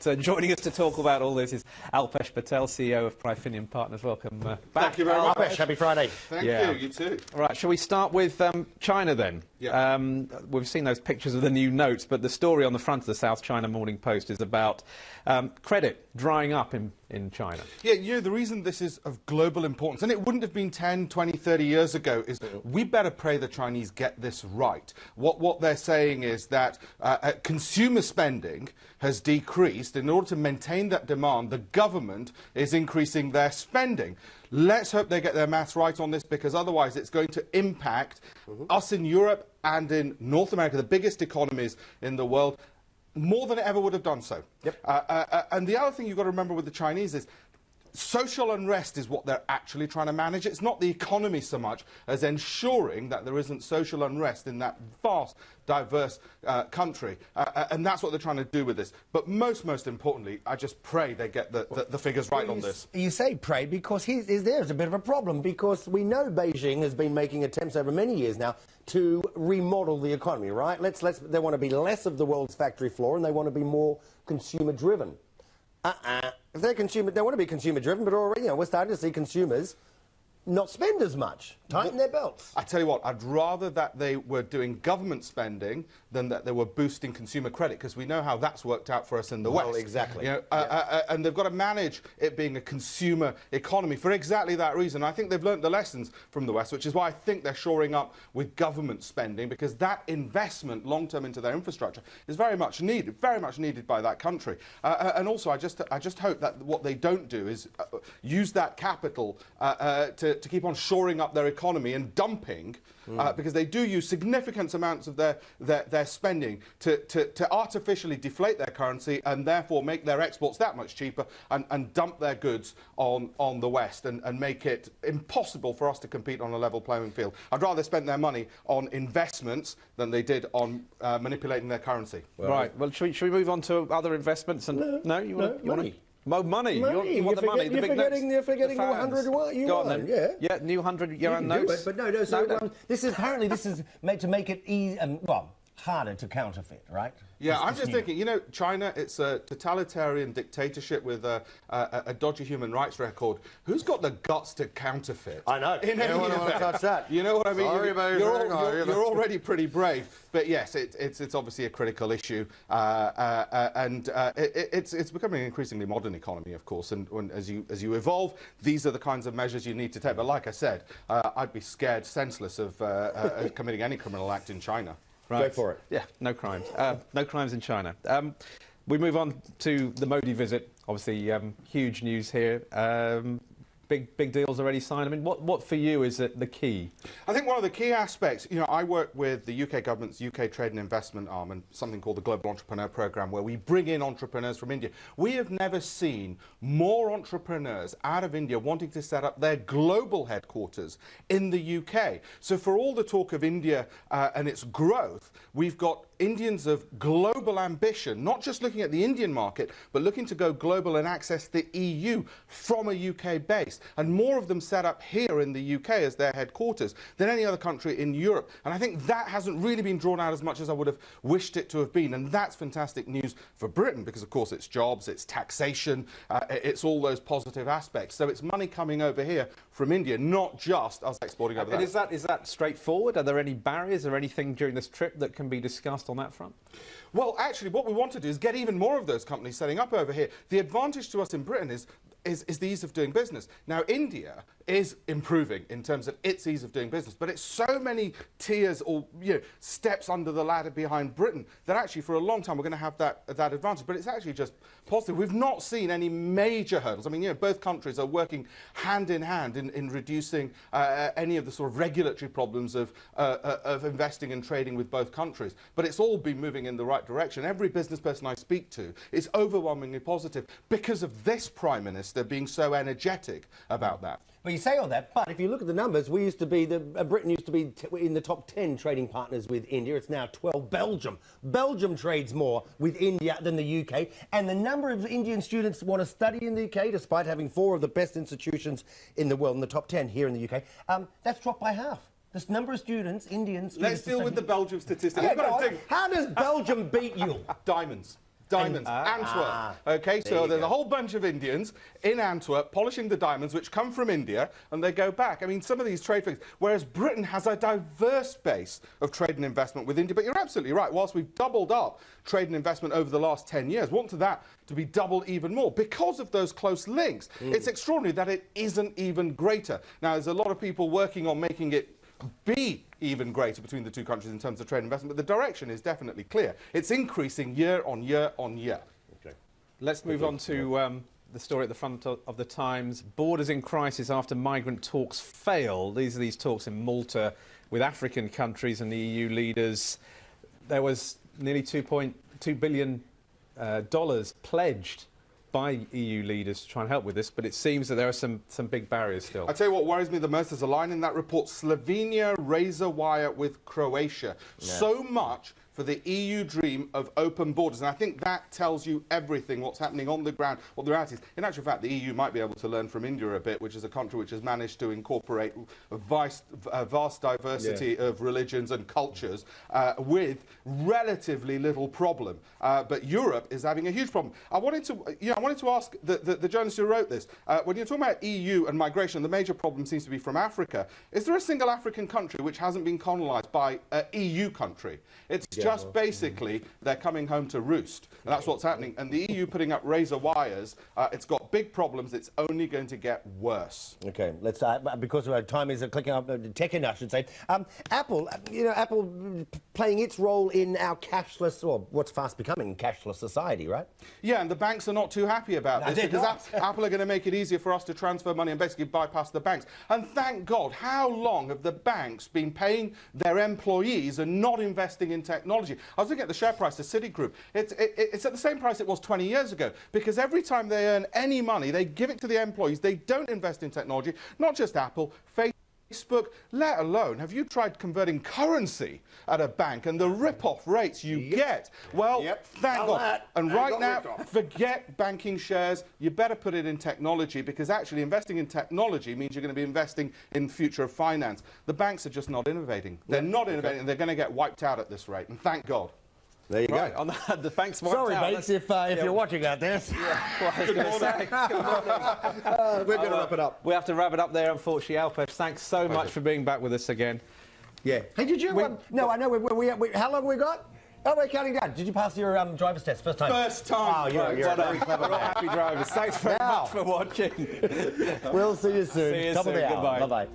But joining us to talk about all this is Alpesh Patel, CEO of Pryfinian Partners. Welcome back. Thank you very much. Alpesh, happy Friday. Thank you, you too. Right, shall we start with China then? Yeah. We've seen those pictures of the new notes, but the story on the front of the South China Morning Post is about credit drying up in China. Yeah, you know, the reason this is of global importance, and it wouldn't have been 10, 20, 30 years ago, is we better pray the Chinese get this right. What they're saying is that consumer spending has decreased. In order to maintain that demand, the government is increasing their spending. Let's hope they get their maths right on this, because otherwise it's going to impact us in Europe and in North America, the biggest economies in the world, more than it ever would have done so. Yep. And the other thing you've got to remember with the Chinese is social unrest is what they're actually trying to manage. It's not the economy so much as ensuring that there isn't social unrest in that vast, diverse country. And that's what they're trying to do with this. But most importantly, I just pray they get the figures right on this. You say pray because there's a bit of a problem, because we know Beijing has been making attempts over many years now to remodel the economy, right? They want to be less of the world's factory floor, and they want to be more consumer-driven. If they're they want to be consumer-driven, but already, we're starting to see consumers not spend as much, tighten their belts. I tell you what, I'd rather that they were doing government spending than that they were boosting consumer credit, because we know how that's worked out for us in the West. Well, exactly. You know, and they've got to manage it being a consumer economy for exactly that reason. I think they've learnt the lessons from the West, which is why I think they're shoring up with government spending, because that investment long-term into their infrastructure is very much needed by that country. And also, I just hope that what they don't do is use that capital to keep on shoring up their economy and dumping, because they do use significant amounts of their spending to artificially deflate their currency and therefore make their exports that much cheaper and dump their goods on the West and make it impossible for us to compete on a level playing field. I'd rather spend their money on investments than they did on manipulating their currency. Well, right. Well, should we move on to other investments? And No, you want money. Money. You want the money. You're forgetting the 100 yuan. Yeah, new 100 yuan notes. But no. So this is meant to make it easy, harder to counterfeit, right? Yeah, I'm just thinking, you know, China, it's a totalitarian dictatorship with a dodgy human rights record. Who's got the guts to counterfeit? I know. In any event, touch that. You know what I mean? Sorry, you're already pretty brave. But yes, it's obviously a critical issue. It's becoming an increasingly modern economy, of course. And as you evolve, these are the kinds of measures you need to take. But like I said, I'd be scared senseless of committing any criminal act in China. Right. Go for it. Yeah, no crimes. No crimes in China. We move on to the Modi visit. Obviously, huge news here. Big deals already signed. I mean, what for you is the key? I think one of the key aspects, you know, I work with the UK government's UK Trade and Investment arm and something called the Global Entrepreneur Programme, where we bring in entrepreneurs from India. We have never seen more entrepreneurs out of India wanting to set up their global headquarters in the UK. So for all the talk of India and its growth, we've got Indians of global ambition, not just looking at the Indian market, but looking to go global and access the EU from a UK base. And more of them set up here in the UK as their headquarters than any other country in Europe. And I think that hasn't really been drawn out as much as I would have wished it to have been. And that's fantastic news for Britain, because, of course, it's jobs, it's taxation, it's all those positive aspects. So it's money coming over here from India, not just us exporting over there. And is that straightforward? Are there any barriers or anything during this trip that can be discussed on that front? Well, actually, what we want to do is get even more of those companies setting up over here. The advantage to us in Britain is the ease of doing business. Now, India is improving in terms of its ease of doing business, but it's so many tiers or steps under the ladder behind Britain that actually for a long time we're going to have that advantage. But it's actually just positive. We've not seen any major hurdles. I mean, both countries are working hand in hand in reducing any of the sort of regulatory problems of investing and trading with both countries. But it's all been moving in the right direction. Every business person I speak to is overwhelmingly positive because of this Prime Minister being so energetic about that. Well, you say all that, but if you look at the numbers, we used to be Britain used to be in the top 10 trading partners with India. It's now 12. Belgium trades more with India than the UK, and the number of Indian students want to study in the UK, despite having 4 of the best institutions in the world in the top 10 here in the UK, that's dropped by half. This number of students, Indian students... Let's deal with the Belgium statistics. Yeah, how does Belgium beat you? Diamonds. diamonds. Antwerp. Okay, so there's a whole bunch of Indians in Antwerp polishing the diamonds, which come from India, and they go back. I mean, some of these trade figures, whereas Britain has a diverse base of trade and investment with India. But you're absolutely right. Whilst we've doubled up trade and investment over the last 10 years, we want that to be doubled even more because of those close links. It's extraordinary that it isn't even greater. Now, there's a lot of people working on making it be even greater between the two countries in terms of trade and investment, but the direction is definitely clear. It's increasing year on year on year. Okay. Let's move on to the story at the front of the Times. Borders in crisis after migrant talks fail. These are these talks in Malta with African countries and the EU leaders. There was nearly $2.2 billion pledged by EU leaders to try and help with this, but it seems that there are some big barriers still. I tell you what worries me the most. There's a line in that report: Slovenia razor wire with Croatia. Yeah. So much for the EU dream of open borders. And I think that tells you everything, what's happening on the ground, what the reality is. In actual fact, the EU might be able to learn from India a bit, which is a country which has managed to incorporate a vast diversity of religions and cultures with relatively little problem. But Europe is having a huge problem. I wanted to ask the journalist who wrote this, when you're talking about EU and migration, the major problem seems to be from Africa. Is there a single African country which hasn't been colonised by an EU country? It's just basically they're coming home to roost, and that's what's happening. And the EU putting up razor wires, it's got big problems. It's only going to get worse. Okay, let's because our time is clicking up, ticking, I should say. Apple, Apple playing its role in our cashless, or what's fast becoming cashless society, right? Yeah, and the banks are not too happy about this because Apple are going to make it easier for us to transfer money and basically bypass the banks. And thank God, how long have the banks been paying their employees and not investing in technology? I was looking at the share price of Citigroup. It's at the same price it was 20 years ago, because every time they earn any money, they give it to the employees. They don't invest in technology. Not just Apple, Facebook, let alone, have you tried converting currency at a bank and the rip-off rates you get? Well, thank God. And right now, forget banking shares. You better put it in technology, because actually investing in technology means you're going to be investing in future of finance. The banks are just not innovating. They're not innovating, and they're going to get wiped out at this rate, and thank God. There you go. On the banks. Sorry, mates, if you're watching out there. Well, I was going to say. We're going to wrap it up. We have to wrap it up there, unfortunately. Alpesh, thanks so much for being back with us again. Yeah. Hey, did you? No, I know. How long have we got? Oh, we're counting down. Did you pass your driver's test first time? First time. Oh, you're very clever. We're all happy drivers. Thanks very much for watching. We'll see you soon. See you Top soon. of the hour. Goodbye. Bye-bye.